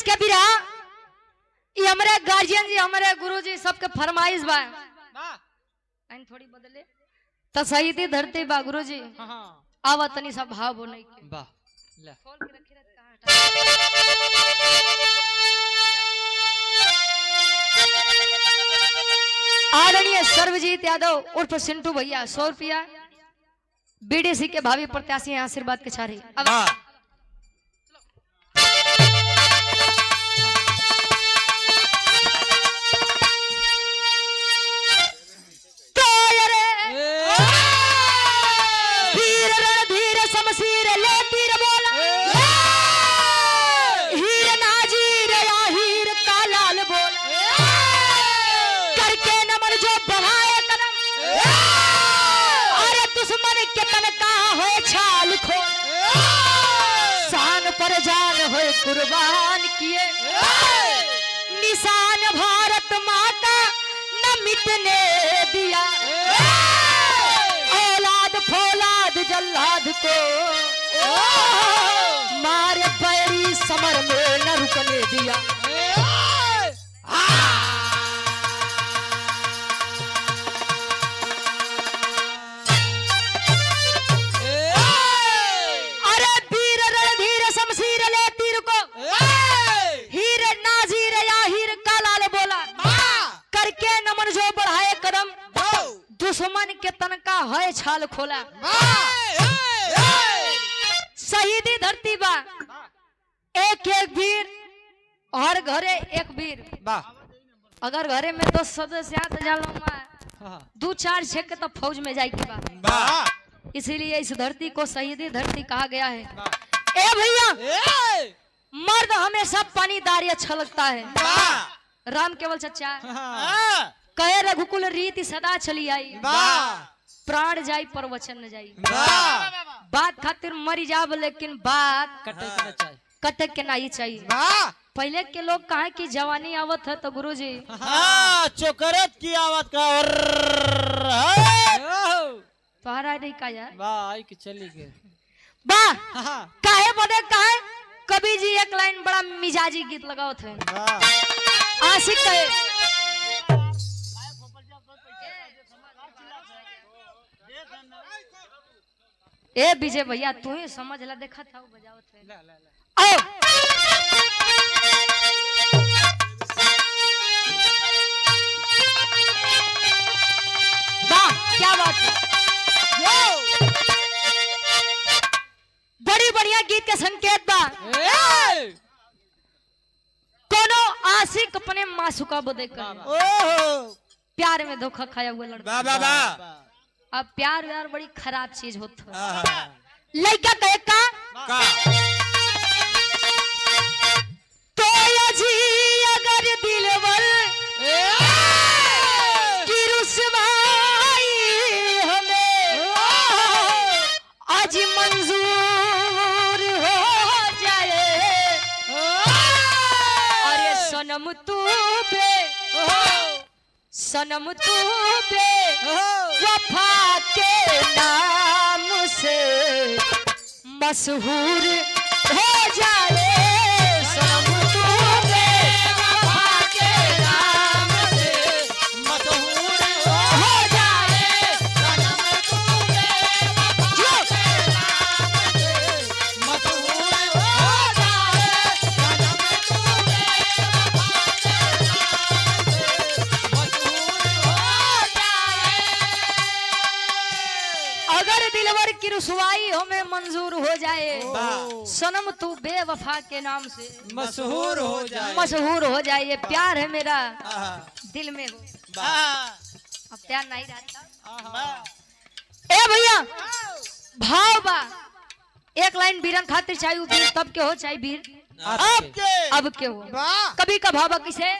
के बिरा ये हमारे गार्जियन जी हमारे गुरु जी सबके फरमाइश बा थोड़ी बदले तो सही थी धरती बा गुरु जी आवा तनी सब भाव बोले वाह ले खोल के रखे रहत कहां हटा आदरणीय सर्वजीत यादव उर्फ सिंटू भैया 100 रुपया बीडीसी के भावी प्रत्याशी आशीर्वाद के छारी जान हो कुर्बान किए निशान भारत माता न मिटने दिया औलाद फौलाद जल्लाद को मारे बैरी समर में न रुकने दिया दुश्मन के तनका है छाल खोला शहीदी धरती बा एक एक वीर और घरे एक वीर अगर घरे में 2 सदस्य तो जानो 2-4 छेक तो फौज में जाएगी बा इसीलिए इस धरती को शहीदी धरती कहा गया है। ए भैया मर्द हमेशा पानीदारी अच्छा लगता है राम केवल चचा कहे रघुकुल रीति सदा चली आई प्राण जाई पर वचन न जाई बात खातिर मरी जाब लेकिन बात कटे के नहीं चाहिए पहले के लोग कहा कि जवानी आवत है तो गुरुजी चोकरत की आवत का तुम्हारा नहीं का यार वाह की चली गए बा काहे बदे काहे कवि जी एक लाइन बड़ा मिजाजी गीत लगाओ थे आशिक कहे ए विजय भैया तू ही समझ ला देखा था वो बजावत है आओ वाह क्या बात है बड़ी बढ़िया गीत के संकेत बा कोनो आशिक अपने मासूका बदे कर प्यार में धोखा खाया हुआ लड़का अब प्यार व्यार बड़ी खराब चीज होता है लड़का कहे का तो जी अगर दिलवर की रुसवाई हमें आज मंजूर हो जाए अरे सनम तू बे वफा के नाम से मशहूर हो जाए सनम तू बे वफा के नाम से मशहूर हो जाए सनम तू बे वफा के नाम से मशहूर हो जाए सनम तू बे वफा के नाम से अगर दिलवर की रुसवाई हमें मंजूर हो जाए सनम तू बेवफा के नाम से मशहूर हो जाए ये प्यार है मेरा दिल में हो अब प्यार नहीं रहता ए भैया भाव बा एक लाइन बीरन खातिर चाहिए वीर तब के हो चाहिए वीर अब के हो कभी का भाव बा किसे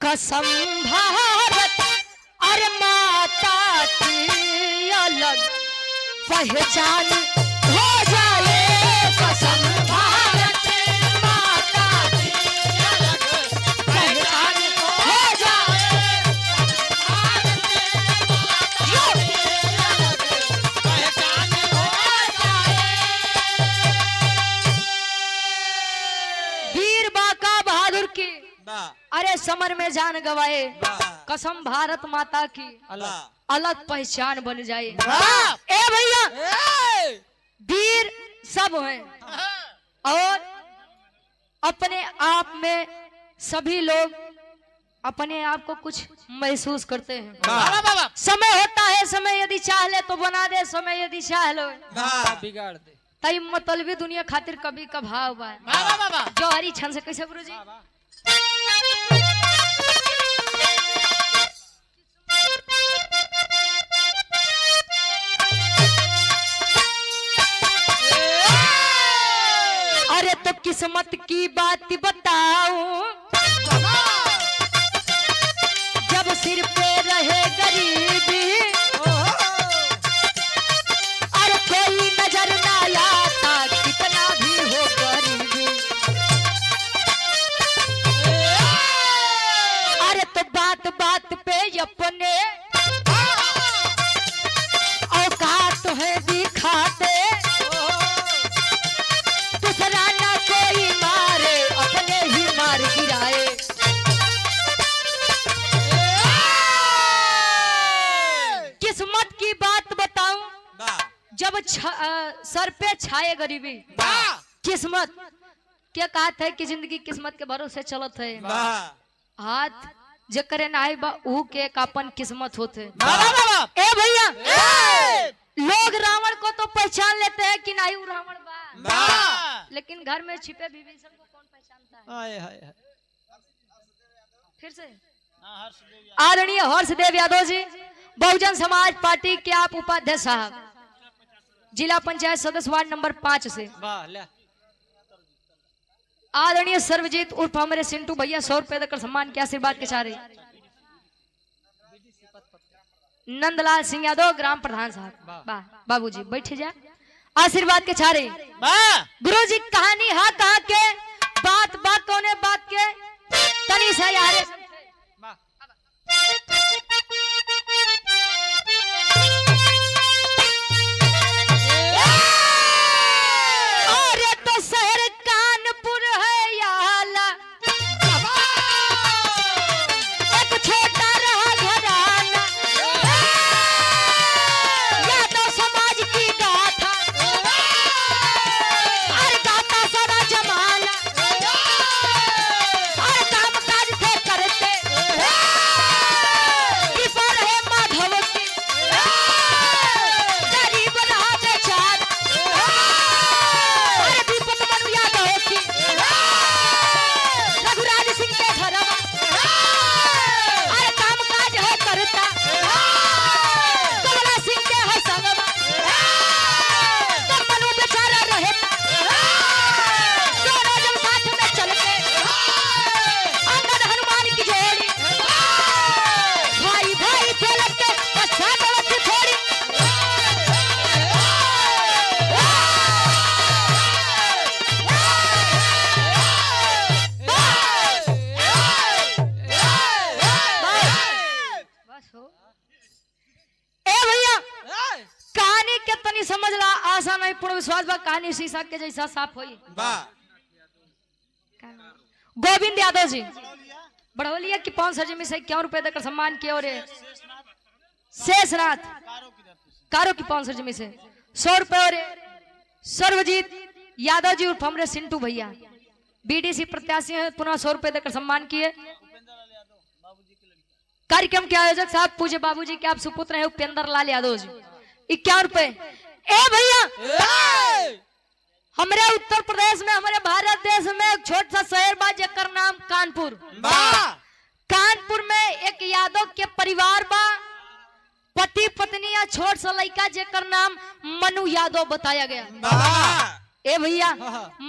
कसम भारत अरे माता की अलग पहचान हो जाए कसम भारत माता की अलग पहचान हो जाए वीर बांका बहादुर की अरे समर में जान गवाए कसम भारत माता की अलग पहचान बन जाए। ए भैया वीर सब हैं और अपने आप में सभी लोग अपने आप को कुछ महसूस करते हैं। समय होता है, समय यदि चाह ले तो बना दे, समय यदि चाह लो बिगाड़ दे। तई मतलबी दुनिया खातिर कभी का भाव बा जो हरी छन से कैसे गुरु जी अरे तो किस्मत की बात बताऊं जब सिर पे रहे गरीबी अरे कोई नजर ना आता कितना भी हो गरीबी अरे तो बात बात पे अपने औकात है दिखाते दूसरा ना कोई मारे अपने ही मार गिराए किस्मत की बात बताऊं जब सर पे छाए गरीबी किस्मत क्या कहत है कि जिंदगी किस्मत के भरोसे चलत है हाथ जकरे नाई बा ऊ के कापन किस्मत होते। ए भैया लोग रावण को तो पहचान लेते हैं कि नहीं ऊ रावण बा लेकिन घर में छिपे विभीषण को कौन पहचानता है। फिर से आदरणीय हर्षदेव यादव जी बहुजन समाज पार्टी के आप उपाध्यक्ष साहब जिला पंचायत सदस्य वार्ड नंबर 5 से आदरणीय सर्वजीत उर्फ हमारे सिंटू भैया 100 रुपए देकर सम्मान के आशीर्वाद के चारे नंदलाल सिंह यादव ग्राम प्रधान साहब बाबूजी बैठे जाए आशीर्वाद के चारे गुरु जी कहानी हा कहा के बात बात कोने बात के तनी से यारे अरे तो शहर कानपुर है याला एक छोटा रहा घराना यादव समाज की गाथा और गाता सारा जमाना और काम काज थे करते कृपा रहे माधव की गरीब रहा बेचारा अरे विपत मनु यादव की रघुराज सिंह के घरवा अरे काम काज है करता कमला सिंह के है संगवा तो मनु बेचारा रहता दोनों जब साथ में चलते अंगद हनुमान की जोड़ी भाई भाई खेलते पश्चात वक्त थोड़ी बस हो। ए भैया कहानी के तनी समझ ला आशा नहीं पूर्ण विश्वास बा कहानी शीशा के जैसा साफ होई। गोविंद यादव जी बढ़ोलिया की 500 जमी से 51 रुपए देकर सम्मान किया और शेषनाथ कारो की 500 जमी से 100 रुपए और सर्वजीत यादव जी उर्फ हमरे सिंटू भैया बीडीसी प्रत्याशी हैं पुनः 100 रुपए देकर सम्मान किए। कार्यक्रम के आयोजक साहब पूज्य बाबूजी के आप सुपुत्र हैं उपेंद्र लाल यादव जी 51 रुपए। ए भैया हमारे उत्तर प्रदेश में हमारे भारत देश में एक छोटा सा शहर बा जेकर नाम कानपुर कानपुर में एक यादव के परिवार बा पति पत्नी या छोट सा लड़का जेकर नाम मनु यादव बताया गया। ए भैया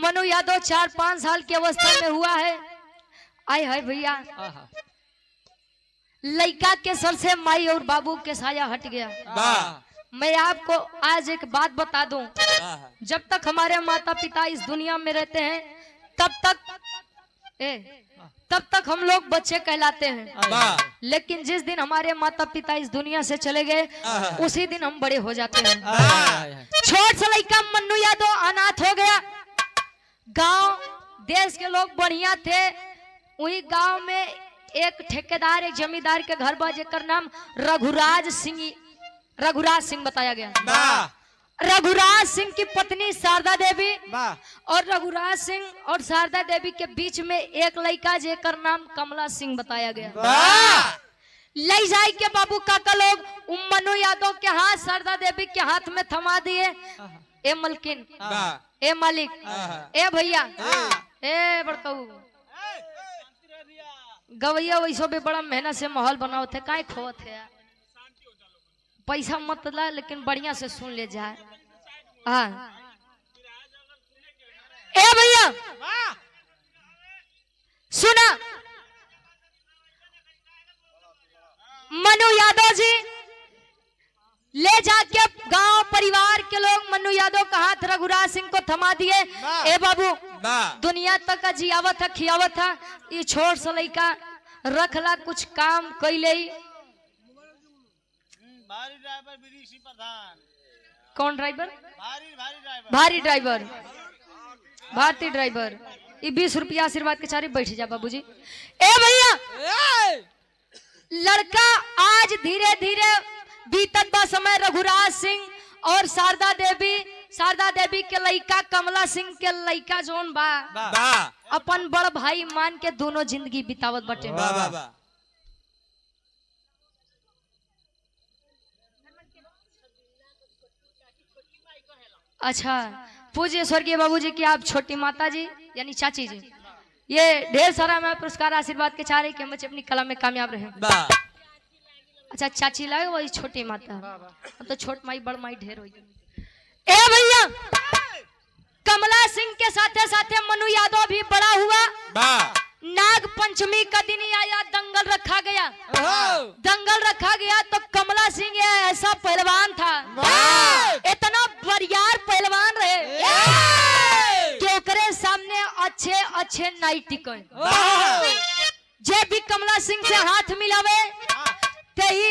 मनु यादव 4-5 साल की अवस्था में हुआ है। आए हाय भैया लड़का के सर से माई और बाबू के साया हट गया। मैं आपको आज एक बात बता दूं, जब तक हमारे माता पिता इस दुनिया में रहते हैं तब तक हम लोग बच्चे कहलाते हैं, लेकिन जिस दिन हमारे माता पिता इस दुनिया से चले गए उसी दिन हम बड़े हो जाते हैं। छोट सा लड़का मन्नू यादव अनाथ हो गया। गांव देश के लोग बढ़िया थे, वही गांव में एक ठेकेदार एक जमींदार के घर बा जेकर नाम रघुराज सिंह बताया गया। रघुराज सिंह की पत्नी शारदा देवी और रघुराज सिंह और शारदा देवी के बीच में एक लड़का जेकर नाम कमला सिंह बताया गया। ले जाए के बाबू काका लोग मन्नू यादव के हाथ शारदा देवी के हाथ में थमा दिए। ए मलकिन, ए मालिक, ए भैया, ए बड़काऊ गवैया वैसो भी बड़ा मेहनत से माहौल बनाओ थे, काय खोत है पैसा मत ला, लेकिन बढ़िया से सुन ले जाए। हाँ ए भैया सुना, मन्नू यादव जी ले जाके गांव परिवार के लोग मन्नू यादव का हाथ रघुराज सिंह को थमा दिए। ए बाबू दुनिया तक का जियावत था खियावत था, ये छोट सा लड़का रखला कुछ काम कैले। कौन ड्राइवर? भारी ड्राइवर, भारतीय ड्राइवर। ये 20 रुपया आशीर्वाद के चारे बैठ जा बाबूजी। ए भैया लड़का आज धीरे धीरे बीतत बा समय। रघुराज सिंह और शारदा देवी के लड़का कमला सिंह के लड़का जोन बा अपन बड़ भाई मान के दोनों जिंदगी बितावत बटे। अच्छा, पूज्य स्वर्गीय बाबूजी की आप छोटी माता जी यानी चाची जी, ये ढेर सारा मैं पुरस्कार आशीर्वाद के चाह रही कि बच्चे अपनी कला में कामयाब रहे। अच्छा चाची लाए वही छोटी माता, तो छोट माई बड़ माई ढेर हो। ए भैया कमला सिंह के साथे साथे मन्नू यादव भी बड़ा हुआ। नाग पंचमी का दिन आया, दंगल रखा गया तो कमला सिंह ऐसा पहलवान था, इतना बरियार पहलवान रहे कि ओकरे सामने अच्छे नाइट टिके। जे भी कमला सिंह से हाथ मिलावे ते ही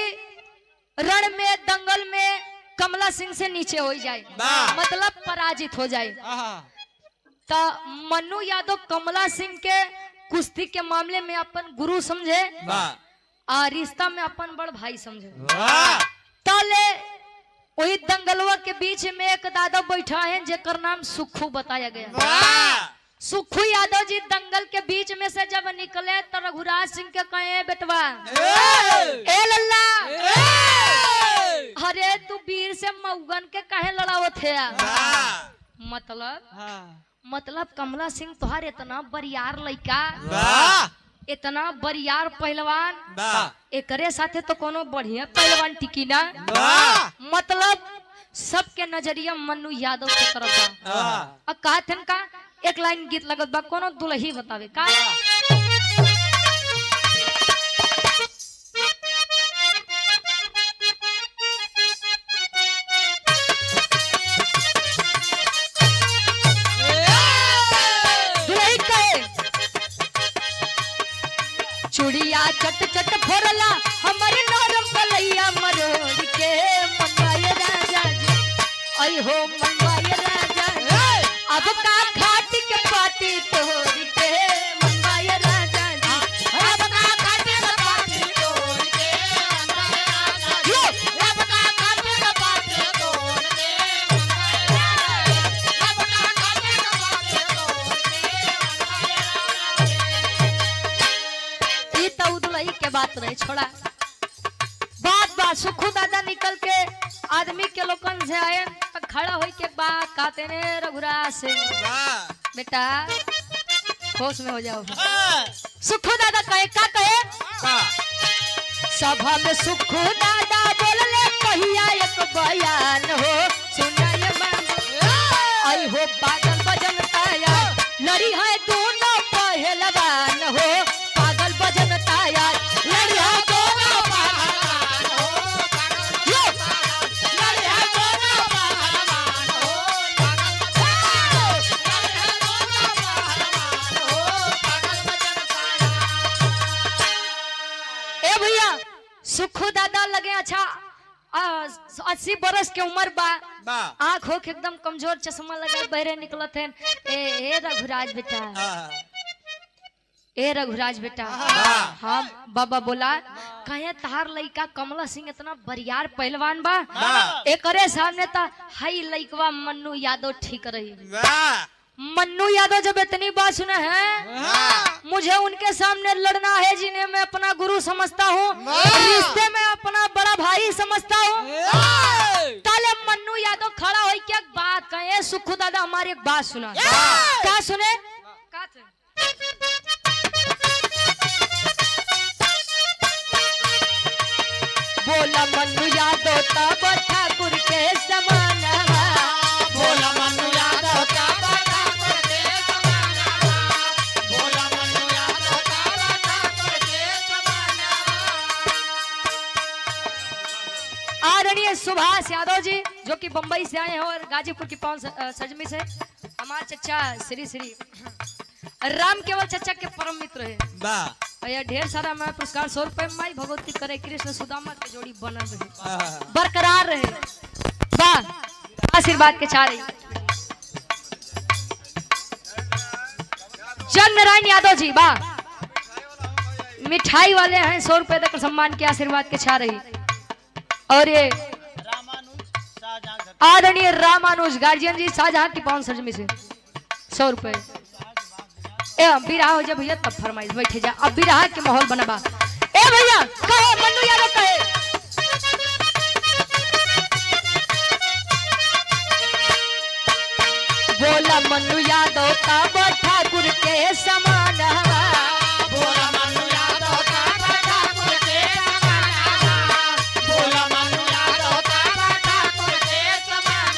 रण में दंगल में कमला सिंह से नीचे हो जाए, मतलब पराजित हो जाए। तो मन्नू यादव कमला सिंह के कुश्ती के मामले में अपन गुरु समझे और रिश्ता में अपन बड़ भाई समझे। तले वही दंगलवा के बीच में एक दादा बैठा है जेकर नाम सुखू बताया गया। सुखू यादव जी दंगल के बीच में से जब निकले तो रघुराज सिंह के कहे बेटवा ए लल्ला, अरे तू वीर से मऊगन के कहे लड़ावत है? मतलब कमला सिंह तुहार इतना बरियार लड़का, इतना बरियार पहलवान, एकरे साथे तो कोनो बढ़िया पहलवान टिकी ना। मतलब सबके नजरिया मन्नू यादव के तरफ बा। अब कहथन का एक लाइन गीत लगत बा, कोनो दुल्ही बतावे का। चुड़िया चट चट फोरला हमारे नरम कलैया मरोड़ के मंगवाए राजा जी, आई हो मंगवाए राजा जी, अब का खाट के पाटी तोड़ के मंगवाए राजा जी, अब का खाट के पाटी तोड़ के मंगवाए राजा जी, अब का खाट के पाटी तोड़ के मंगवाए राजा जी, अब का खाट के पाटी तोड़ के मंगवाए राजा जी। तो उदलई के बात रहे छोड़ा। बात सुखू दादा निकल के आदमी के लोकन से आए तो खड़ा होई के बात कहते ने रघुराज सिंह बेटा होश में हो जाओ। सुखू दादा कहे का कहे सभा में सुखू दादा बोलले कहिया एक बयान हो सुनाए आई हो पागल बजनता यार लड़ी है दोनों पहलवान हो पागल बजनता यार लड़ी है दोनों सुखू दादा लगे अच्छा 80 बरस के उम्र बा, आँख होके एकदम कमजोर, चश्मा लगा बहरे निकलत है। ए रघुराज बेटा, ए रघुराज बेटा, हाँ बाबा बोला कहे तार लइका कमला सिंह इतना बरियार पहलवान बा, एकरे सामने ता हाई लइकवा मन्नू यादव ठीक रही। मन्नू यादव जब इतनी बात सुने हैं, मुझे उनके सामने लड़ना है जिन्हें मैं अपना गुरु समझता हूँ, रिश्ते में अपना बड़ा भाई समझता हूँ। ताले मन्नू यादव खड़ा हो क्या बात कहे, सुखू दादा हमारी एक बात सुना। क्या सुने? बोला मन्नू यादव तब ठाकुर के समान, बोला मन्नू यादव तब ठाकुर के समान, बोला मन्नू यादव तब ठाकुर के समान। आदरणीय सुभाष यादव जी जो कि बंबई से आए हैं और गाजीपुर की पावन सजमी से, हमारे चचा श्री श्री राम केवल चचा के परम मित्र है। यह ढेर सारा मैं पुरस्कार 100 रुपए माई भगवती करे, कृष्ण सुदामा की जोड़ी बनल रहे, बरकरार रहे। वाह, आशीर्वाद के चाह रही। जन नारायण यादव जी वाह, मिठाई वाले हैं, 100 रुपए देकर सम्मान के आशीर्वाद के चाह रही। और ये आदरणीय रामानुज गार्जियन जी शाहजहां की पावन सजमी से 100 रुपए। बिरहा हो जा भैया तब फरमाइश बैठे जा, अब बिरहा के माहौल बनबा। ए भैया कहे मन्नू यादव कहे, बोला मन्नू यादव तब ठाकुर के समान, बोला मन्नू यादव तब ठाकुर के समान, बोला मन्नू यादव तब ठाकुर के समान।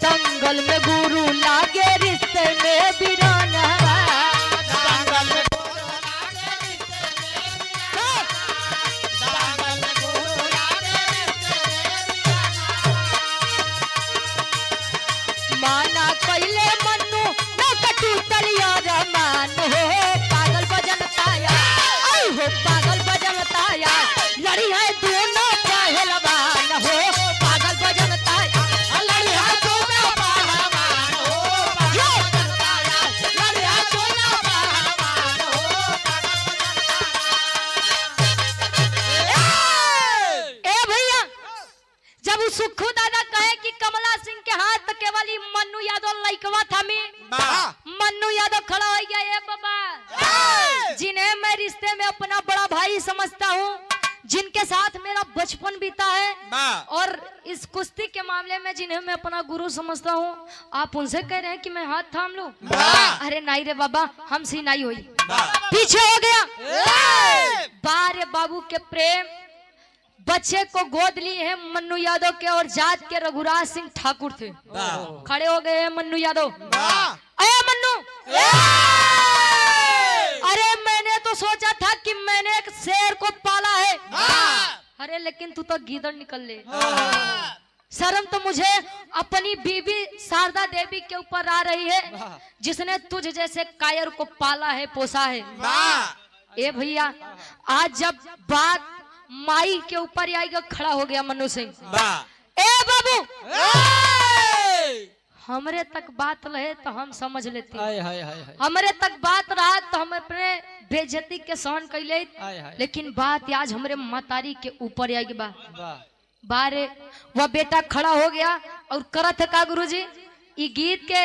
दंगल में गुरु लागे रिश्ते में वीरान, दंगल में गुरु लागे रिश्ते में वीरान, दंगल में गुरु लागे रिश्ते में वीरान। माना कैले मन्नू न कटू तलियार मान हो, पागल बजन ताया आई हो, पागल बजन ताया लड़ी है दोनों पहलवान हो, पागल बजन ताया लड़ी है दोनों पहलवान हो, पागल बजन ताया लड़ी है दोनों पहलवान हो, ए भैया जब वो सुखू दादा कहे कि कमला सिंह के हाथ केवल ही मन्नू यादव लइकवा था मन्नू यादव खड़ा हो गया। ये बाबा जिन्हें मैं रिश्ते में अपना बड़ा भाई समझता हूँ, जिनके साथ मेरा बचपन बीता है, और इस कुश्ती के मामले में जिन्हें मैं अपना गुरु समझता हूँ, आप उनसे कह रहे हैं कि मैं हाथ थाम लूं? अरे नहीं रे बाबा, हमसे नहीं हुई, पीछे हो गया। बारे बाबू के प्रेम बच्चे को गोद लिए हैं मन्नू यादव के, और जात के रघुराज सिंह ठाकुर थे। खड़े हो गए हैं मन्नू यादव। अरे मन्नू, अरे मैंने तो सोचा था कि मैंने एक शेर को पाला है, अरे लेकिन तू तो गीदड़ निकल ले। शर्म तो मुझे अपनी बीबी शारदा देवी के ऊपर आ रही है, जिसने तुझ जैसे कायर को पाला है, पोसा है। ए भैया आज जब बात माई के ऊपर आएगा, खड़ा हो गया मन्नू सिंह। ए बाबू, हमरे तक बात रहे तो हम समझ लेते, हमरे तक बात रहा तो हम अपने बेइज्जती के सहन कर ले, लेकिन बात आज हमरे मतारी के ऊपर आएगी। बारे वह बेटा खड़ा हो गया और करत है का गुरुजी, ई गीत के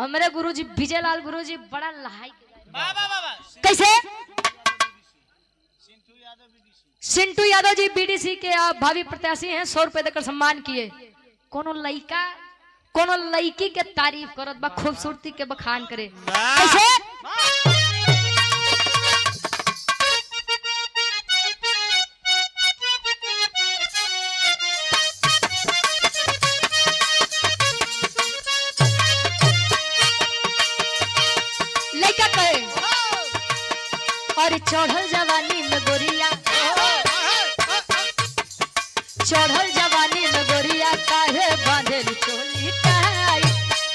हमरे गुरुजी विजय लाल गुरुजी बड़ा लहाई कैसे। सिंटू यादव जी बीडीसी के भावी प्रत्याशी हैं, 100 रुपए देकर सम्मान किए। कोनो लड़का कोनो लड़की के तारीफ करत बा, खूबसूरती के बखान करे कैसे। लड़का कहे और चढ़ल जवानी में गोरिया, चढ़ल जवानी में गोरिया काहे बांधेल चोली टाई,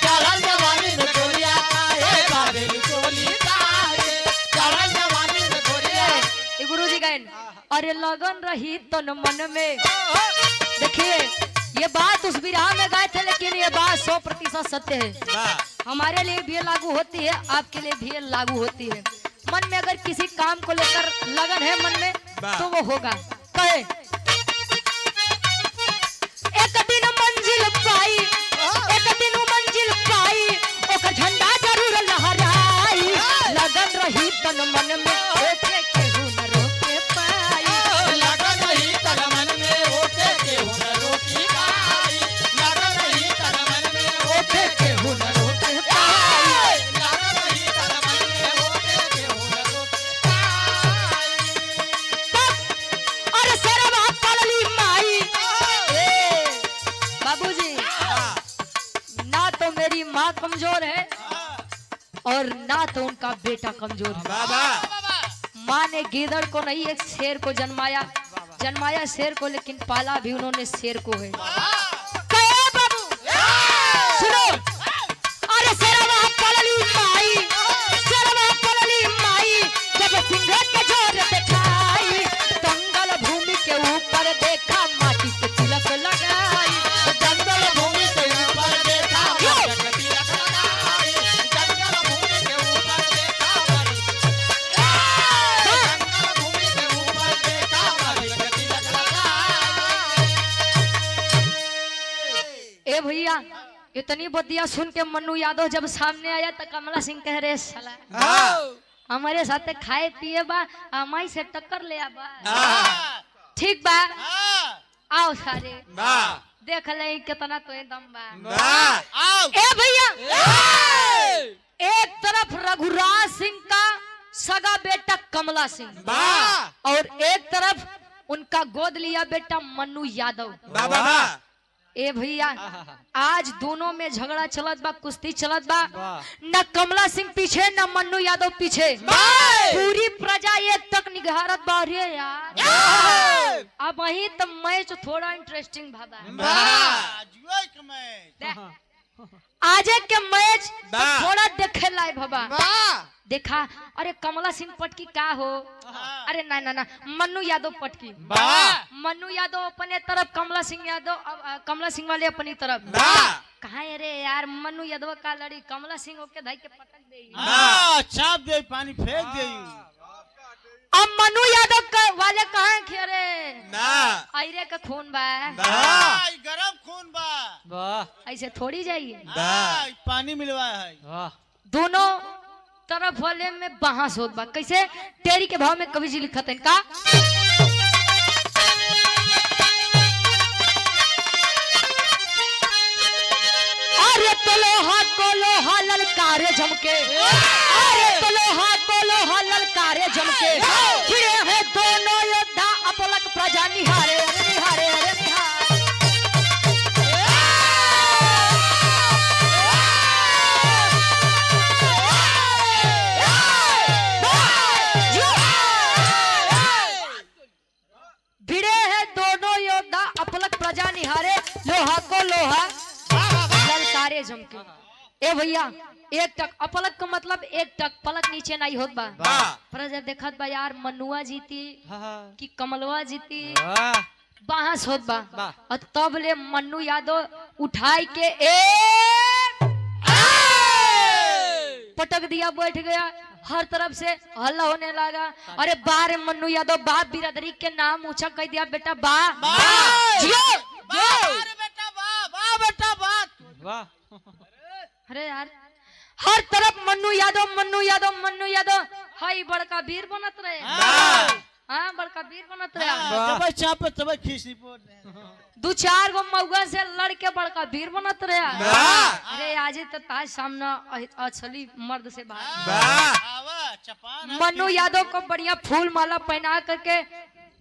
चढ़ल जवानी में गोरिया काहे बांधेल चोली टाई, चढ़ल अरे लगन रही तन मन में। देखिए ये बात उस विरह में गाए थे, लेकिन ये बात 100% सत्य है। हमारे लिए भी लागू होती है, आपके लिए भी लागू होती है। मन में अगर किसी काम को लेकर लगन है मन में तो वो होगा। कहे एक दिन मंजिल पाई, एक दिन मंजिल पाई, ओकर झंडा जरूर लहराई। लगन रही तन मन में ओके केहू न रोके पाई। लगन रही तन मन में ओके केहू न रोकी पाई। लगन रही तन मन में ओके केहू न रोकी पाई। लगन रही तन मन में ओके केहू न रोकी पाई। अरे सरवा पड़ली माई। बाबूजी ना तो मेरी माँ कमजोर है और ना तो उनका बेटा कमजोर है। माँ ने गीदड़ को नहीं एक शेर को जन्माया, जन्माया शेर को, लेकिन पाला भी उन्होंने शेर को है। कहे बाबू सुनो, अरे सरवा पड़ली माई, सरवा पड़ली माई, जब सिंह के जोर दिखाई। दंगल भूमि के ऊपर देखा माटी के तिलक लगाई। जंगल भूमि के ऊपर देखा माटी के तिलक लगाई। जंगल भूमि के ऊपर देखा जंगल भूमि के ऊपर देखा माटी के तिलक लगाई। ए भैया इतनी बतिया सुन के मन्नू यादव जब सामने आया तो कमला सिंह कह रहे साला हमारे साथे खाए पिए बा, हमारी से टक्कर ले बा। ठीक बा, आओ सारे देख ले कितना तो दम बा। ए भैया एक तरफ रघुराज सिंह का सगा बेटा कमला सिंह और एक तरफ उनका गोद लिया बेटा मन्नू यादव। ए भैया आज दोनों में झगड़ा चलत बा, कुश्ती चलत बा। न कमला सिंह पीछे न मन्नू यादव पीछे, पूरी प्रजा एक तक निगहारत बा। रे यार अब वही तो मैच थोड़ा इंटरेस्टिंग भाबा। आज के मैच तो थोड़ा देखे लाए बाबा। देखा अरे कमला सिंह पटकी का हो, अरे ना ना ना मन्नू यादव पटकी। मन्नू यादव अपने तरफ, कमला सिंह यादव कमला सिंह वाले अपनी तरफ। कहा अरे यार मन्नू यादव का लड़ी कमला सिंह होके धाई के पटक दे, चाप दे, पानी फेंक दे। अब मन्नू यादव का वाले कहा खेरे आयरे का खून बा, गरम खून बा, ऐसे थोड़ी जाइए। पानी मिलवा है। दोनों तरफ वाले में बहस होत बा। कैसे? तेरी के भाव में कवि जी लिखत हैं का अरे तो लोहा ललकारे झमके, अरे तो लोहा ललकारे झमके, फिरे हैं दोनों योद्धा अपलक प्रजा निहारे। अरे निहारे, अरे निहारे। भिड़े हैं दोनों योद्धा अपलक प्रजा निहारे, लोहा को लोहा ललकारे झमके। ए भैया एक टक अपलक का मतलब एक टक पलक नीचे नहीं होत बा। प्रजा देखत बा यार मन्नुआ जीती कि कमलवा जीती, बहस होत बा। और तब ले मन्नू यादव उठाई के एक पटक दिया, बैठ गया। हर तरफ से हल्ला होने लगा। अरे बारे मन्नू यादव बाप बिरादरी के नाम ऊंचा कर दिया। बेटा बा अरे यार हर तरफ मन्नू यादव मन्नू यादव मन्नू यादव, हाई बड़का वीर बनत रहे। हाँ बड़का वीर बनत रहे। चाप तब खींची दो चार गो मौगा से लड़ के बड़का वीर बनत रहे। अरे आज तो ताज सामना असली मर्द से बात। मन्नू यादव को बढ़िया फूल माला पहना करके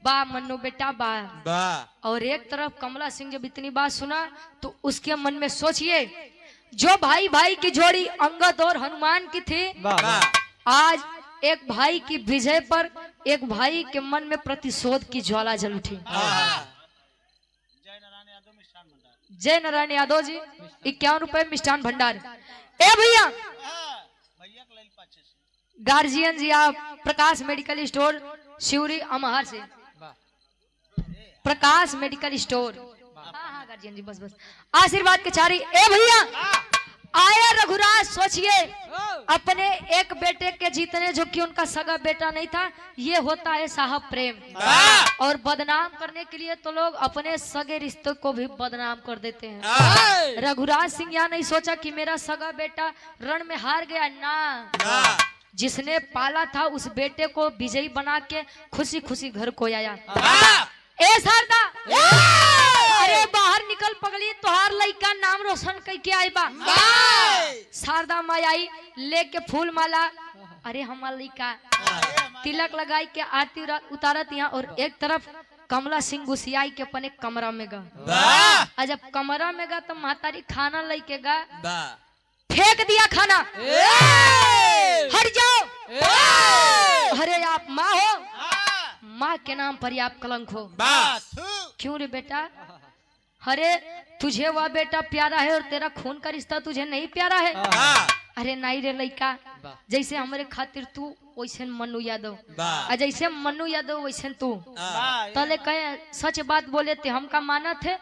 बा मन्नू बेटा बा। और एक तरफ कमला सिंह जब इतनी बात सुना तो उसके मन में सोचिए, जो भाई भाई की जोड़ी अंगद और हनुमान की थी, आज एक भाई की विजय पर एक भाई के मन में प्रतिशोध की ज्वाला जल उठी। जय नारायण यादव जी 51 रुपए मिष्ठान भंडार। ए भैया गार्जियन जी आप प्रकाश मेडिकल स्टोर शिवरी अमहर से प्रकाश मेडिकल स्टोर। हाँ गार्जियन जी बस बस आशीर्वाद के चारी। ए भैया आया रघुराज, सोचिए अपने एक बेटे के जीतने जो कि उनका सगा बेटा नहीं था, ये होता है साहब प्रेम। और बदनाम करने के लिए तो लोग अपने सगे रिश्तों को भी बदनाम कर देते हैं। रघुराज सिंह यहाँ नहीं सोचा कि मेरा सगा बेटा रण में हार गया, ना, जिसने पाला था उस बेटे को विजयी बना के खुशी खुशी घर को आया। ए शारदा, अरे बाहर निकल पगली, तोहार लइका नाम रोशन कई के आई बा। शारदा माई आई लेके फूल माला, अरे हमार लइका तिलक लगाई के आरती उतारत यहाँ, और एक तरफ कमला सिंह घुसियाई के अपने कमरा में गा। जब कमरा में गा तो मातारी खाना लेके गा, फेंक दिया खाना। हट जाओ, अरे आप माँ हो, माँ के नाम पर ही आप कलंक हो। क्यों रे बेटा? अरे तुझे वह बेटा प्यारा है और तेरा खून का रिश्ता तुझे नहीं प्यारा है? अरे नहीं रे लइका, जैसे हमारे खातिर तू वैसे मन्नू यादव, जैसे मन्नू यादव वैसे तू। तले कहे सच बात बोले थे हमका माना थे।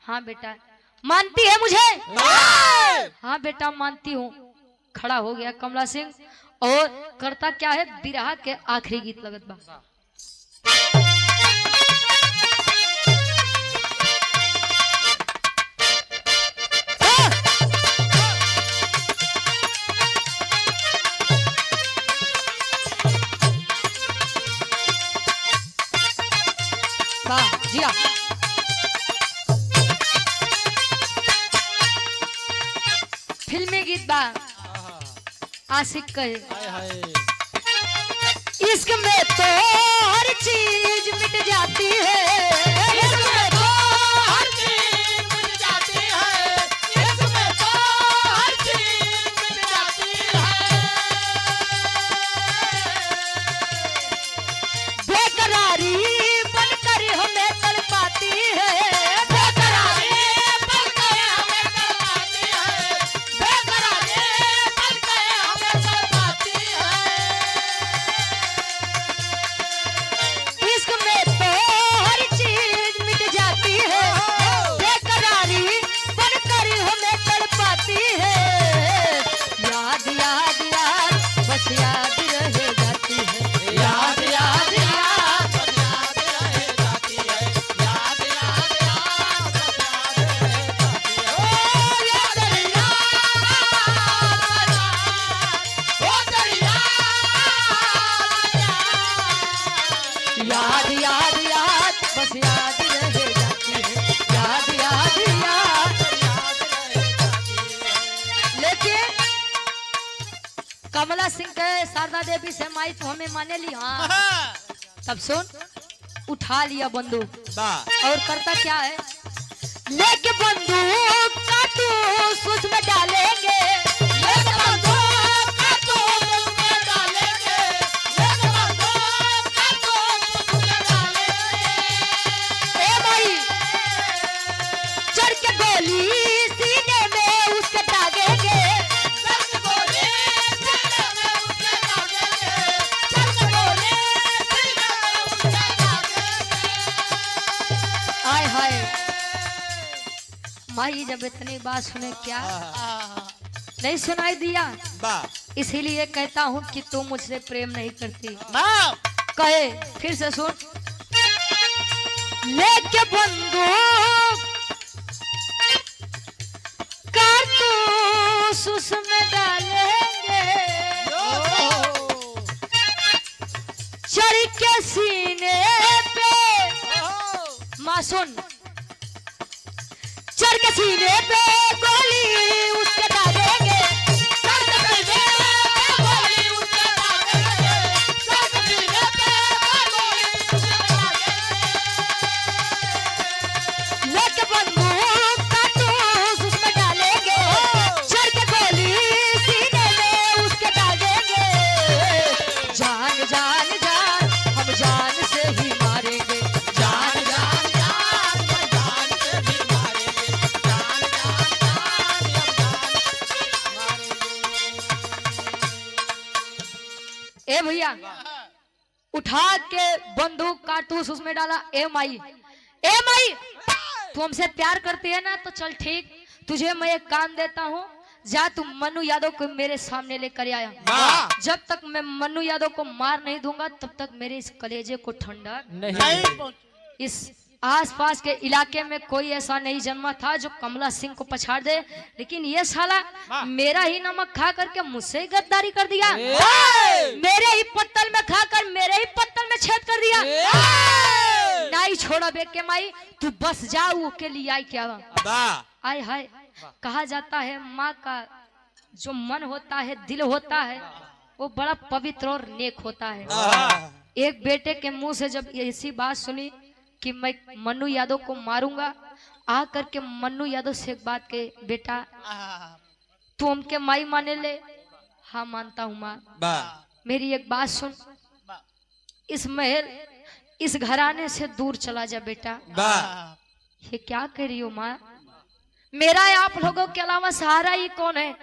हाँ बेटा मानती है मुझे? हाँ बेटा मानती हूँ। खड़ा हो गया कमला सिंह और करता क्या है, बिरहा के आखिरी गीत लगत बा। जिया फिल्मी गीत बा, आशिक कहे इश्क में तो हर चीज मिट जाती है, इश्क में तो हर चीज मिट जाती है, इश्क में तो हर चीज मिट जाती है। बेकरारी बनकर हमें तड़पाती है, बेकरारी बनकर हमें तड़पाती है, बेकरारी बनकर हमें तड़पाती है। इश्क में तो हर चीज मिट जाती है, बेकरारी बनकर हमें तड़पाती है। याद याद याद बस याद रह जाती है, याद याद याद बस याद रह जाती है, याद याद याद बस याद रह जाती है। ओ दरिया याद याद याद बस याद रह जाती है, याद याद याद लेकिन कमला सिंह कहे शारदा देवी से माई तो हमें माने ली। हाँ तब सुन, उठा लिया बंदूक और करता क्या है, लेके बंदूक काटूस उसमें डालेंगे, लेके बंदूक काटूस उसमें डालेंगे, लेके बंदूक काटूस उसमें डालेंगे। ए भाई चढ़ के गोली सीने में उसके दागेंगे, चढ़ के गोली सीने में उसके दागेंगे, चढ़ के गोली सीने में उसके दागेंगे। आय हाय माई जब इतनी बात सुने क्या नहीं सुनाई दिया, इसीलिए कहता हूँ कि तू मुझसे प्रेम नहीं करती। कहे फिर से सुन, लेके बंदूक कारतूस उसमें डालेंगे, चढ़ के सीने पे, माँ सुन, चढ़ के सीने पे गोली उसके डालेंगे, चढ़ के सीने पे गोली उसके डालेंगे, चढ़ के सीने पे गोली उसके डालेंगे। लेके बंदूक काटूस उसमें डालेंगे, चढ़ के गोली सीने में उसके डालेंगे। जान जान जान हम जान से ही मारेंगे, जान जान जान हम जान से ही मारेंगे, जान जान जान हम जान से मारेंगे। ए भैया उठा के बंदूक कारतूस उसमें डाला। ए माई ए माई तू हमसे प्यार करती है ना, तो चल ठीक, तुझे मैं एक काम देता हूँ, जा तू मन्नू यादव को मेरे सामने लेकर आया। जब तक मैं मन्नू यादव को मार नहीं दूंगा तब तक मेरे इस कलेजे को ठंडा नहीं इस आसपास के इलाके में कोई ऐसा नहीं जन्मा था जो कमला सिंह को पछाड़ दे, लेकिन ये साला मेरा ही नमक खा करके मुझसे ही गद्दारी कर दिया, मेरे ही पत्तल में खाकर मेरे ही पत्तल में छेद कर दिया। नहीं छोड़ा बेग के माई, तू बस जा, वो के लिए आई क्या आय हाय। कहा जाता है माँ का जो मन होता है, दिल होता है, वो बड़ा पवित्र और नेक होता है। एक बेटे के मुंह से जब ऐसी बात सुनी कि मैं मन्नू यादव को मारूंगा, आ करके मन्नू यादव से एक बात के, बेटा तू उनके माई माने ले। हाँ मानता हूँ माँ, मेरी एक बात सुन, इस महल इस घराने से दूर चला जा बेटा। ये क्या कह रही हो माँ, मेरा आप लोगों के अलावा सहारा ही कौन है?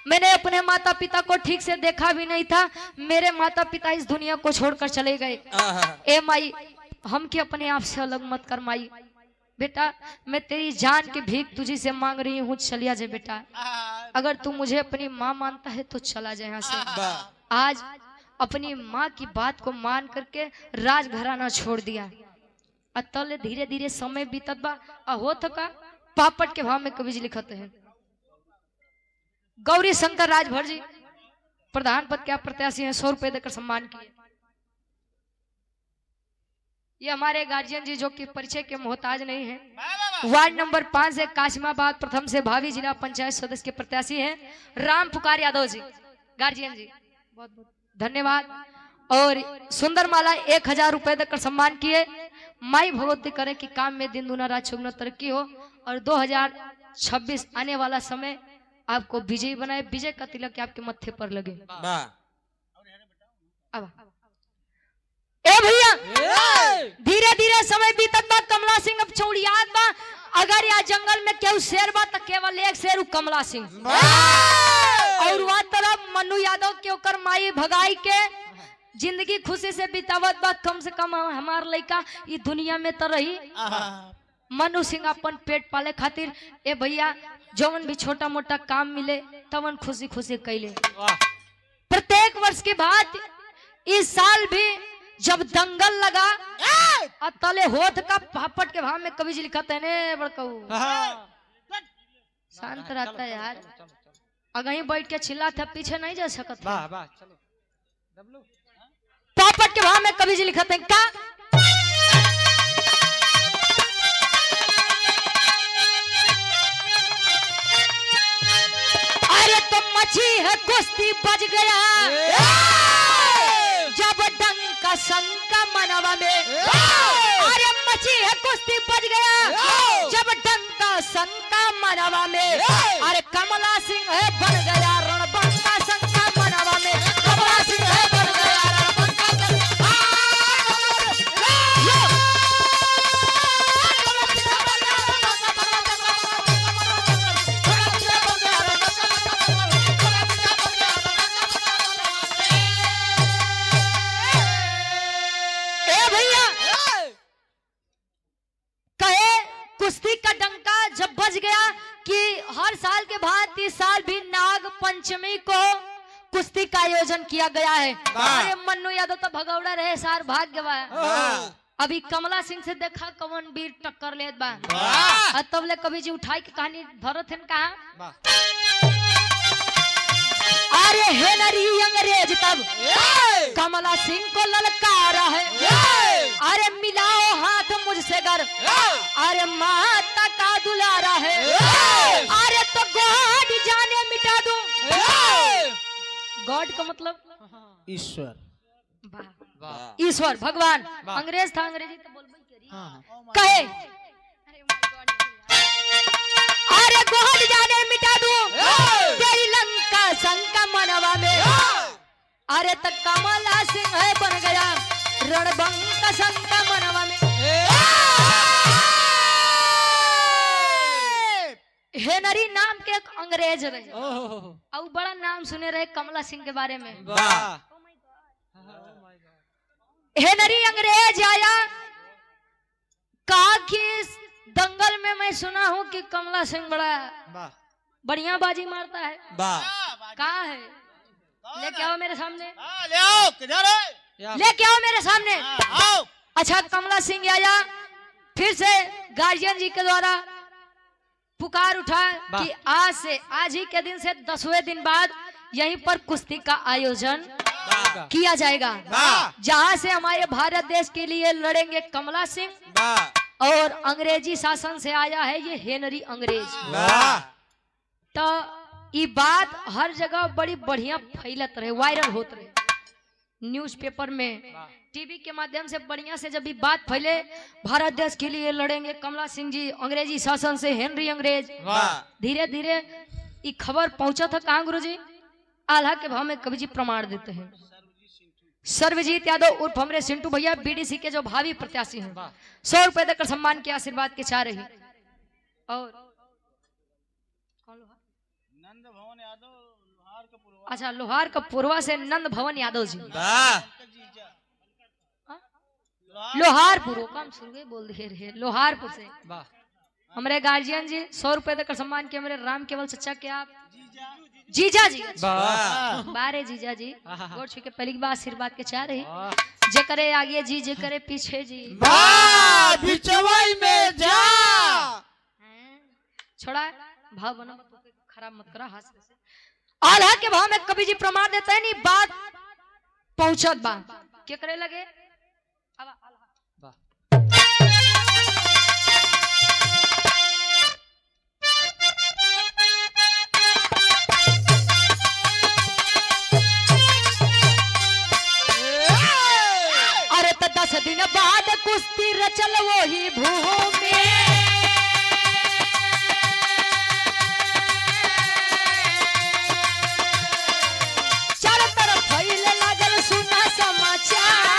मैंने अपने माता पिता को ठीक से देखा भी नहीं था, मेरे माता पिता इस दुनिया को छोड़कर चले गए। ए माई हम के अपने आप से अलग मत कर माई, बेटा मैं तेरी जान की भीख तुझी से मांग रही हूँ, चलिया जाए बेटा। अगर तू मुझे अपनी माँ मानता है तो चला जाए यहाँ से। आज अपनी माँ की बात को मान करके राजघराना छोड़ दिया। अतल धीरे धीरे समय बीतत बा, हो थका पापड़ के भाव में कवि लिखत है। गौरी शंकर राजभर जी प्रधान पद के प्रत्याशी हैं, 100 रुपए देकर सम्मान किए। ये हमारे गार्जियन जी जो कि परिचय के मोहताज नहीं है। वार्ड नंबर 5 से काशिमाबाद प्रथम से भावी जिला पंचायत सदस्य के प्रत्याशी हैं राम पुकार यादव जी। गार्जियन जी बहुत बहुत धन्यवाद। और सुंदर माला 1000 रुपए देकर सम्मान किए। माई भगवती करे कि काम में दिन दुना रात चौगुना तरक्की हो और 2026 आने वाला समय आपको विजयी बनाए, विजय का तिलक आपके मत्थे पर लगे। अब ए भैया धीरे धीरे समय बीतत बा, कमला सिंह अब चौड़ियात बा। अगर या जंगल में केहू शेर बा तो केवल एक शेर कमला सिंह, और वह तरफ मन्नू यादव के ओकर माई भगाई के जिंदगी खुशी से बितावत बा। कम से कम हमार लड़का ये दुनिया में तो रही। मनु सिंह अपन पेट पाले खातिर ए भैया जवन भी छोटा मोटा काम मिले तवन खुशी खुशी कैले। प्रत्येक वर्ष की बात इस साल भी जब दंगल लगा तले होठ का पापड़ के भाव में कवि जी लिखा था ने बड़कऊ शांत रहता है यार, अगर ही बैठ के चिल्ला था पीछे नहीं जा सकता। पापड़ के भाव में कवि जी लिखा था का अरे तो मछी है कुश्ती बज गया जब डंका शंका मनवा में। अरे मछी है कुश्ती बज गया जब डंका शंका मनवा में। अरे कमला सिंह है बन गया रणबंका शंका मनवा में। कमला सिंह है बन गया कुश्ती का डंका जब बज गया कि हर साल के बाद इस साल भी नाग पंचमी को कुश्ती का आयोजन किया गया है। अरे मन्नू यादव तो भगौड़ा रहे सार भाग्य बा। अभी कमला सिंह से देखा कौन वीर टक्कर लेत बा। तब ले कभी जी उठाई की कहानी भरत है कहा। अरे हेनरी अंग्रेज तब कमला सिंह को ललकारा है। अरे मिलाओ हाथ मुझसे गर, अरे माता का दुलारा है। अरे तो गॉड जाने मिटा दूं। गॉड का मतलब ईश्वर, ईश्वर भगवान। अंग्रेज था, अंग्रेजी तो बोल कहे अरे गॉड जाने मिटा दूं तेरी लंका शंका मनवा में। अरे तक कमला सिंह है बन गया रणबंका शंका मनवा में। हेनरी नाम के एक अंग्रेज रहे और बड़ा नाम सुने रहे कमला सिंह के बारे में। हेनरी अंग्रेज आया कहा कि इस दंगल में मैं सुना हूँ कि कमला सिंह बड़ा बढ़िया बाजी मारता है। कहा है? लेके आओ मेरे सामने, ले आओ, किधर है? लेके आओ मेरे सामने। आओ। अच्छा, कमला सिंह आया, फिर से गार्जियन जी के द्वारा पुकार उठा कि आज ही के दिन से 10वें दिन बाद यहीं पर कुश्ती का आयोजन किया जाएगा, जहां से हमारे भारत देश के लिए लड़ेंगे कमला सिंह और अंग्रेजी शासन से आया है ये हेनरी अंग्रेज। तो ये बात हर जगह बड़ी बढ़िया फैलत रहे, वायरल होत रहे, न्यूज़पेपर में, टीवी के माध्यम से बढ़िया से जब ये बात फैले भारत देश के लिए लड़ेंगे कमला सिंह जी अंग्रेजी शासन से, हेनरी अंग्रेज, धीरे धीरे ये खबर पहुंचा था कहाँ गुरुजी? आल्हा के भाव में कवि जी प्रमाण देते हैं। सर्वजीत यादव उर्फ हमरे सिंटू भैया बीडीसी के जो भावी प्रत्याशी हैं 100 रुपए देकर सम्मान के आशीर्वाद के चाह रही। और नंद भवन यादव लोहार का पूर्वा। अच्छा, लोहार का पूर्वा से नंद भवन यादव जी, लोहारपुर काम सुन बोल रहे लोहारपुर से हमारे गार्जियन जी 100 रुपए देकर सम्मान किया। मेरे राम केवल सच्चा के आप जीजा जी, बारे जीजा जी गोड़ छू के पहली बार आशीर्वाद के चाह रही। जे करे आगे जी, जे करे पीछे जी, बिचवाई में जा। छोड़ा भाव बना, खराब मत करा हाथ से। आल्हा के भाव में कवि जी प्रमाण देते हैं, नहीं बात पहुंचत बा क्या करे लगे। अरे तो 10 दिन बाद कुश्ती रचल वही भूमि, चारों तरफ फैले लागल सुना समाचार।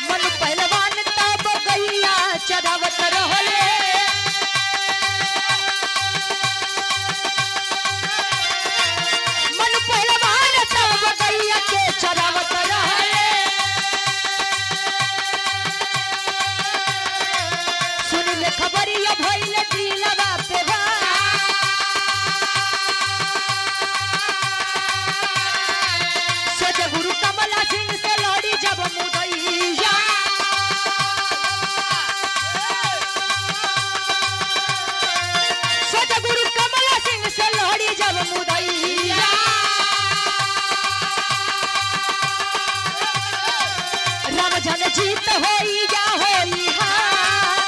मन पहलवान तब गैया चरावत रहले, मन पहलवान तब गैया के चरावत रहले। सुन ले खबरिया भइले दिलवा पे बा, सोच गुरु कमला सिंह से लड़ी जब मुदैया, सोच गुरु कमला सिंह से लड़ी जब मुदैया। राम जन जीत होई या होई हार,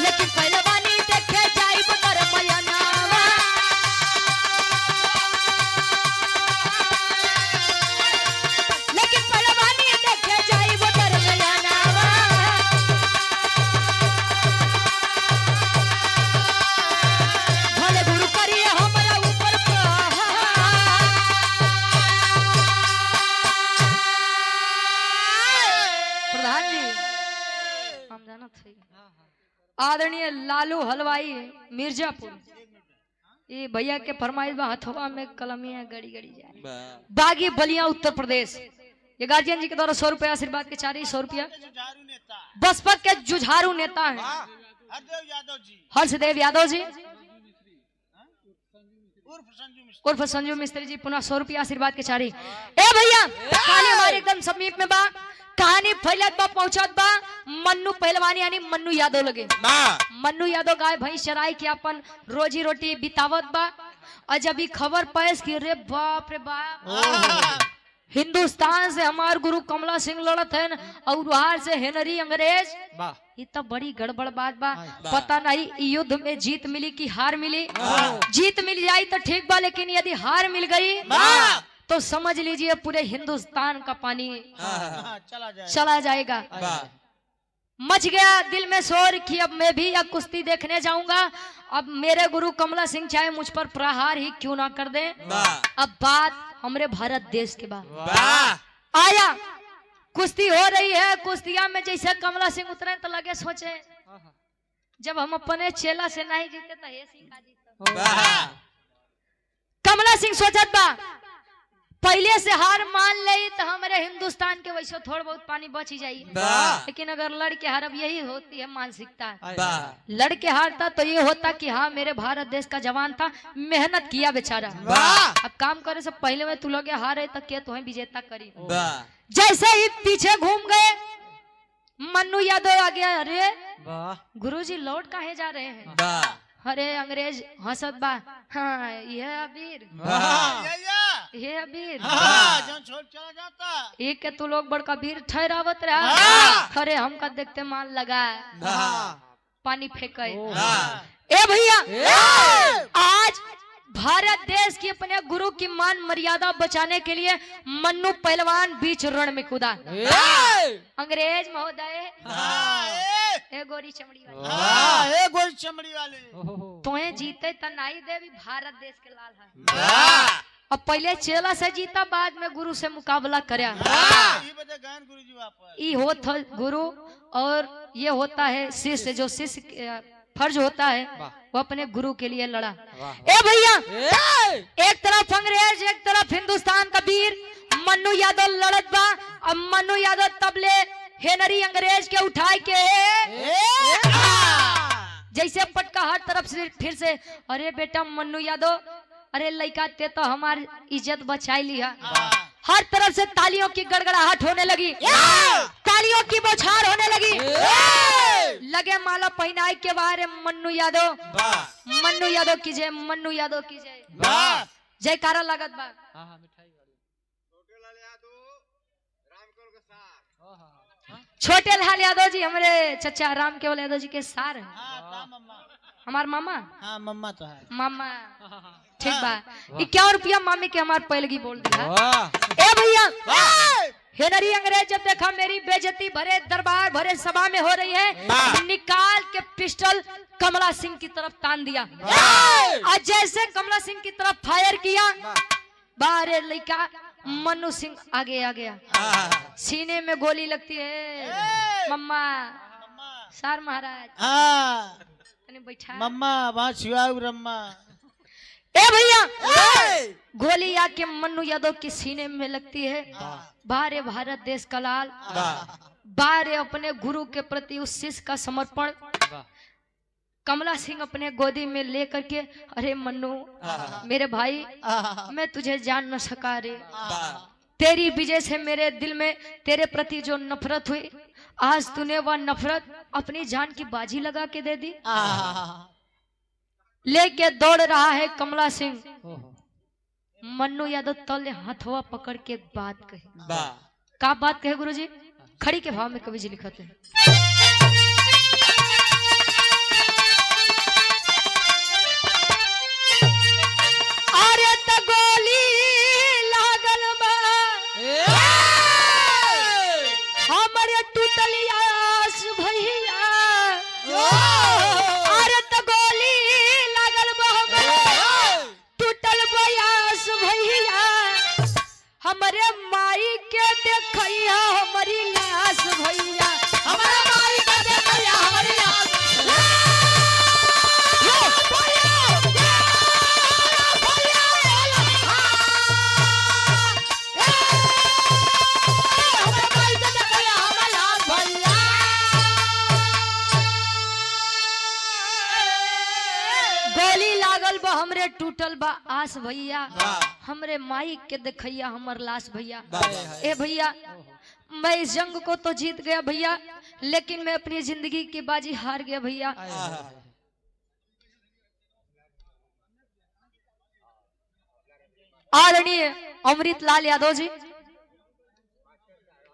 लेकिन पहलवानी देखे जाइब कर मयनावा, लेकिन पहलवानी देखे जाइब कर मयनावा। भले गुरु करिए हमरा ऊपर प्रधान जी, हम जाना थे आदरणीय लालू हलवाई मिर्जापुर, ये भैया के फरमाइश बा हथवा में कलमिया गड़ी गड़ी जाए, बागी बलिया उत्तर प्रदेश। ये गार्जियन जी के द्वारा 100 रुपया आशीर्वाद के 100 रुपया। जुझारू नेता बसपा के जुझारू नेता हैं हरदेव यादव जी हर्षदेव यादव जी उर्फ संजू मिश्र। उर्फ संजू मिस्त्री जी पुनः 100 रुपया आशीर्वाद के 4। ए भैया कहानी हमारे एकदम समीप में बा, कहानी फैलत बा पहुंचत बा। मन्नू पहलवानी यानी मन्नू यादव लगे, मन्नू यादव गाय भैंस चराई के अपन रोजी रोटी बितावत बा। और जब ये खबर पैस की रे बाप रे बाप, हिंदुस्तान से हमार गुरु कमला सिंह लड़त है और वहां से हेनरी अंग्रेज, ये तो बड़ी गड़बड़ बात बा। पता नहीं युद्ध में जीत मिली कि हार मिली। जीत मिल जाई तो ठीक बा, लेकिन यदि हार मिल गई तो समझ लीजिए पूरे हिंदुस्तान का पानी चला जाएगा। मच गया दिल में शोर कि अब मैं भी अब कुश्ती देखने जाऊंगा। अब मेरे गुरु कमला सिंह चाहे मुझ पर प्रहार ही क्यों ना कर दे। अब बात हमारे भारत देश के बाद आया, कुश्ती हो रही है। कुश्तिया में जैसे कमला सिंह उतरे तो लगे सोचे जब हम अपने चेला से नहीं जीते तो हे सिंह का जीते। कमला सिंह सोचत बा पहले से हार मान ले तो हमारे हिंदुस्तान के वैसे थोड़ा बहुत पानी बच ही जाइए, लेकिन अगर लड़के हार, अब यही होती है मानसिकता। लड़के हारता तो ये होता कि हाँ मेरे भारत देश का जवान था, मेहनत किया बेचारा, अब काम करे से पहले में तू लोग हारे तक के तुम्हें विजेता करी। जैसे ही पीछे घूम गए मन्नू यादव आ गया, अरे गुरुजी लौट काहे जा रहे हैं? अरे अंग्रेज हंसत बा, हाँ ये अबीर, ये अबीर जो छोड़ चला जाता एक के तू लोग बड़का वीर ठहरावत रहा। अरे हमका देखते मान लगा पानी फेंके। ए भैया आज भारत देश की अपने गुरु की मान मर्यादा बचाने के लिए मन्नू पहलवान बीच रण में कूदा। अंग्रेज महोदय, ए गोरी चमड़ी वाले, गोरी चमड़ी वाले तुम्हें जीते त नहीं देवी, भारत देश के लाल है। अब पहले चेला से जीता, बाद में गुरु से मुकाबला करया। गुरुजी वापस ये होता गुरु और ये होता है शिष्य, जो शिष्य फर्ज होता है वो अपने गुरु के लिए लड़ा। ए भैया एक तरफ अंग्रेज एक तरफ हिंदुस्तान का वीर मन्नू यादव लड़त बा। अब मन्नू यादव तबले हेनरी अंग्रेज के उठाए के जैसे पटका हर तरफ से फिर से, अरे बेटा मन्नू यादव, अरे लड़का ते तो हमारी इज्जत बचाई लिया। हर तरफ से तालियों की गड़गड़ाहट होने लगी, तालियों की बौछार होने लगी। लगे माला पहनाई के बाहर मन्नू यादव, मन्नू यादव की जय, मन्नू यादव की जय, जयकारा लागत बा। छोटे लाल यादव जी हमारे चचा राम केवल यादव जी के सार हैं, हमार मामा। हाँ मम्मा तो है, मामा ठीक बा। 51 रुपया मामी के हमार पहलगी बोल दिया। ए भैया हेनरी अंग्रेज जब देखा मेरी बेइज्जती भरे दरबार भरे सभा में हो रही है, निकाल के पिस्टल कमला सिंह की तरफ तान दिया। और जैसे कमला सिंह की तरफ फायर किया, बारे लड़का मन्नू सिंह आगे आ गया, सीने में गोली लगती है। मम्मा सार महाराज बैठा, मम्मा वहाँ छिवाऊ रम्मा। ए भैया गोली आके मन्नू यादव के सीने में लगती है। बारे भारत देश का लाल, बारे अपने गुरु के प्रति उस शिष्य का समर्पण। कमला सिंह अपने गोदी में लेकर के, अरे मन्नू मेरे भाई, मैं तुझे जान न सका रे, तेरी विजय से मेरे दिल में तेरे प्रति जो नफरत हुई, आज तूने वह नफरत अपनी जान की बाजी लगा के दे दी। लेके दौड़ रहा है कमला सिंह। मन्नू यादव तले हथवा पकड़ के बात कही। का बात कहे गुरुजी? खड़ी के भाव में कवि जी लिखते हैं, अरे त गोली लागल बा हमरे टूटल आस भैया, अरे त गोली लागल बा हमरे टूटल बयास भैया, हमरे माई के देखैया हमारी लाश भैया, हमारे माई के देखैया हमारी लाश। गोली लागल बा हमरे टूटल बा आस भैया, हमरे माई के देखैया हमर लाश भैया। ए भैया मैं इस जंग को तो जीत गया भैया, लेकिन मैं अपनी जिंदगी की बाजी हार गया भैया। आदरणीय अमृत लाल यादव जी,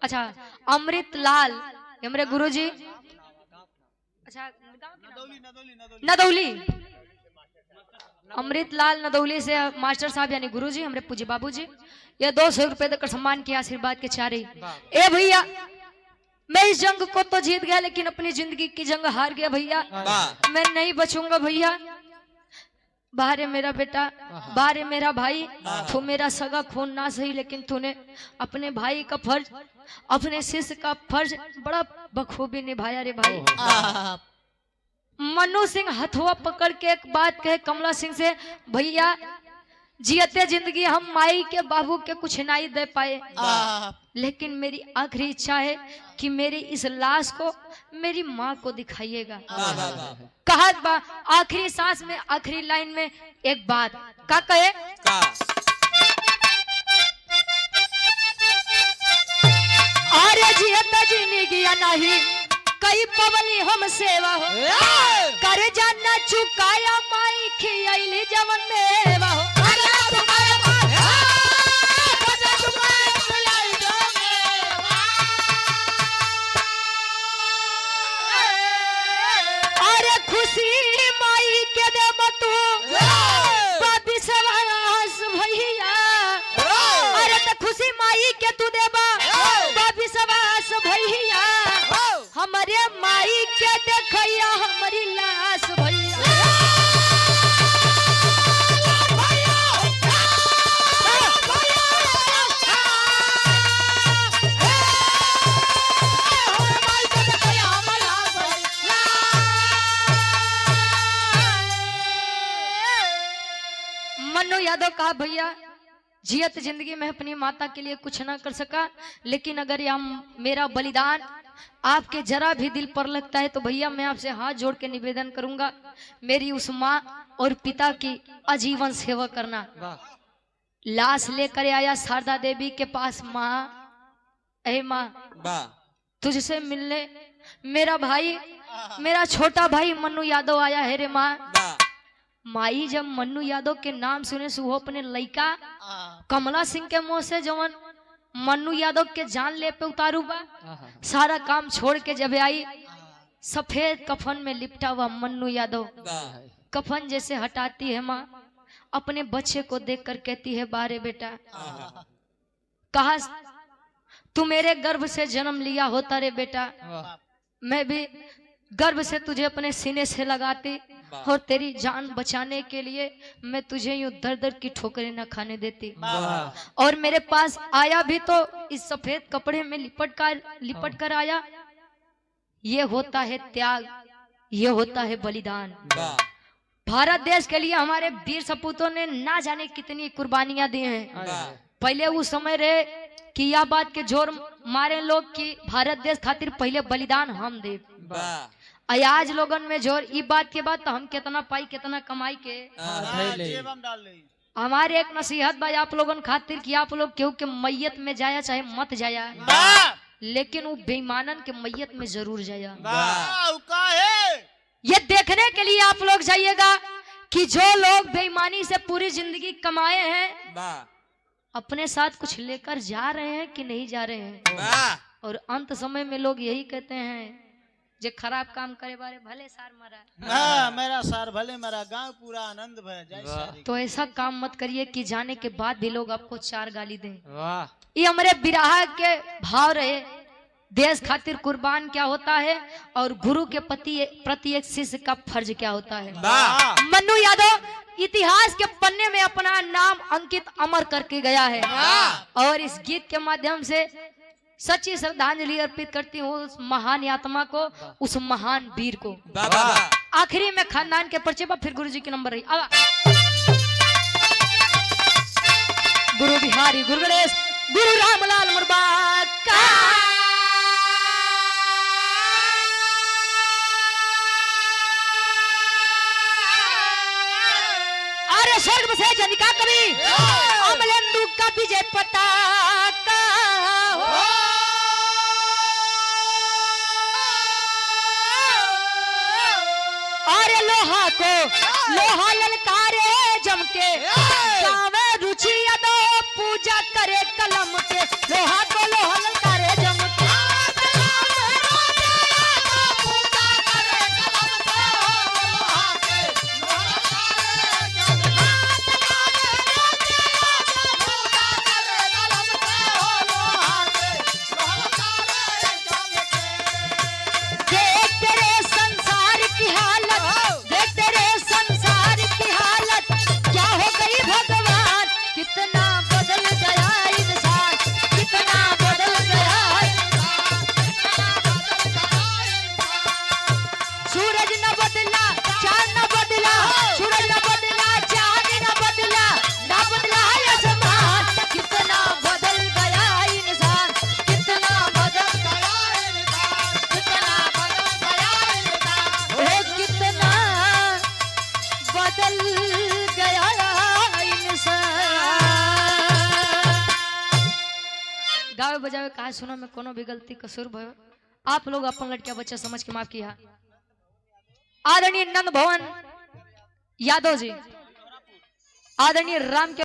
अच्छा अमृत लाल हमारे गुरु जी, अच्छा नदौली, अमृत लाल नदौली से मास्टर साहब यानी गुरु जी, हमारे पूज्य बाबू जी, ये 200 रुपए देकर सम्मान किया, आशीर्वाद के चारे। ए भैया मैं इस जंग को तो जीत गया, लेकिन अपनी जिंदगी की जंग हार गया भैया। मैं नहीं बचूंगा भैया। बाहर है मेरा बेटा, बाहर है मेरा भाई, तू मेरा सगा खून ना सही, लेकिन तूने अपने भाई का फर्ज, अपने शिष्य का फर्ज बड़ा बखूबी निभाया रे भाई। मन्नू सिंह हथुआ पकड़ के एक बात कहे कमला सिंह से, भैया जियते जिंदगी हम माई के बाबू के कुछ नहीं दे पाए, वाह लेकिन मेरी आखिरी इच्छा है कि मेरी इस लाश को मेरी माँ को दिखाइएगा। कहा आखिरी सांस में आखिरी लाइन में एक बात का कहे, अरे जियते जिंदगी नहीं कई पवली हम सेवा हो, कर जाना चुकाया माई खियाइली जवन मेवा हो। अरे खुशी माई के दे तू बाबी सवास भैया, अरे तो खुशी माई के तू देबा बाबी सवास भैया, हमारे माई के देखैया हमारी लाश भैया। मन्नू यादव कहा भैया जियत जिंदगी में अपनी माता के लिए कुछ ना कर सका, लेकिन अगर यह मेरा बलिदान आपके जरा भी दिल पर लगता है तो भैया मैं आपसे हाथ जोड़ के निवेदन करूंगा, मेरी उस माँ और पिता की आजीवन सेवा करना। लाश लेकर आया शारदा देवी के पास, माँ ऐ माँ तुझसे मिलने मेरा भाई, मेरा छोटा भाई मन्नू यादव आया है रे माँ। माई जब मन्नू यादव के नाम सुने से वो अपने लड़का कमला सिंह के मुंह से जवन मन्नू यादव के जान ले पे उतारू बा, सारा काम छोड़ के जब आई सफेद कफन में लिपटा हुआ मन्नू यादव कफन जैसे हटाती है माँ, अपने बच्चे को देखकर कहती है बारे बेटा कहा तू मेरे गर्भ से जन्म लिया होता रे बेटा, मैं भी गर्भ से तुझे अपने सीने से लगाती और तेरी जान बचाने के लिए मैं तुझे यूं दर दर की ठोकरें न खाने देती, और मेरे पास आया भी तो इस सफेद कपड़े में लिपट कर आया। ये होता है त्याग, ये होता है बलिदान। भारत देश के लिए हमारे वीर सपूतों ने ना जाने कितनी कुर्बानियां दी हैं। पहले उस समय रहे कि यह बात के जोर मारे लोग कि भारत देश खातिर पहले बलिदान हम दे, आज लोगन में जोर ई बात के बाद तो हम कितना पाई कितना कमाई के हमारे एक नसीहत भाई आप लोगन खातिर कि आप लोग केहू के मैयत में जाया चाहे मत जाया, लेकिन वो बेईमानन के मैयत में जरूर जाया। ये देखने के लिए आप लोग जाइएगा कि जो लोग बेईमानी से पूरी जिंदगी कमाए हैं अपने साथ कुछ लेकर जा रहे हैं कि नहीं जा रहे हैं। और अंत समय में लोग यही कहते हैं जे खराब काम करे बारे भले सार मरा, मेरा सार भले मरा, गांव पूरा आनंद भया। तो ऐसा काम मत करिए कि जाने के बाद भी लोग आपको चार गाली दें। ये हमारे बिरहा के भाव रहे, देश खातिर कुर्बान क्या होता है और गुरु के प्रति एक शिष्य का फर्ज क्या होता है। मन्नू यादव इतिहास के पन्ने में अपना नाम अंकित अमर करके गया है, और इस गीत के माध्यम से सच्ची श्रद्धांजलि अर्पित करती हूँ उस महान आत्मा को, उस महान वीर को। आखिरी में खानदान के परिचय पर फिर गुरु जी के नंबर रही। अब गुरु बिहारी, गुरु गणेश, गुरु रामलाल मुर्बा का अरे स्वर्ग से जनिका कवि अमलेंदु का विजय पताका लोहा को लोहा ललकारे जम के गावे रुचि यादव पूजा करे कलम के, लोहा को लोहा ललकारे जम के कितना बदल गया इंसान, कितना बदल गया। गावे बजावे कहा सुनो में कोनो भी गलती कसूर भयो आप लोग अपन लड़किया बच्चा समझ के माफ किया। आदरणीय नंद भवन यादव जी, आदरणीय राम के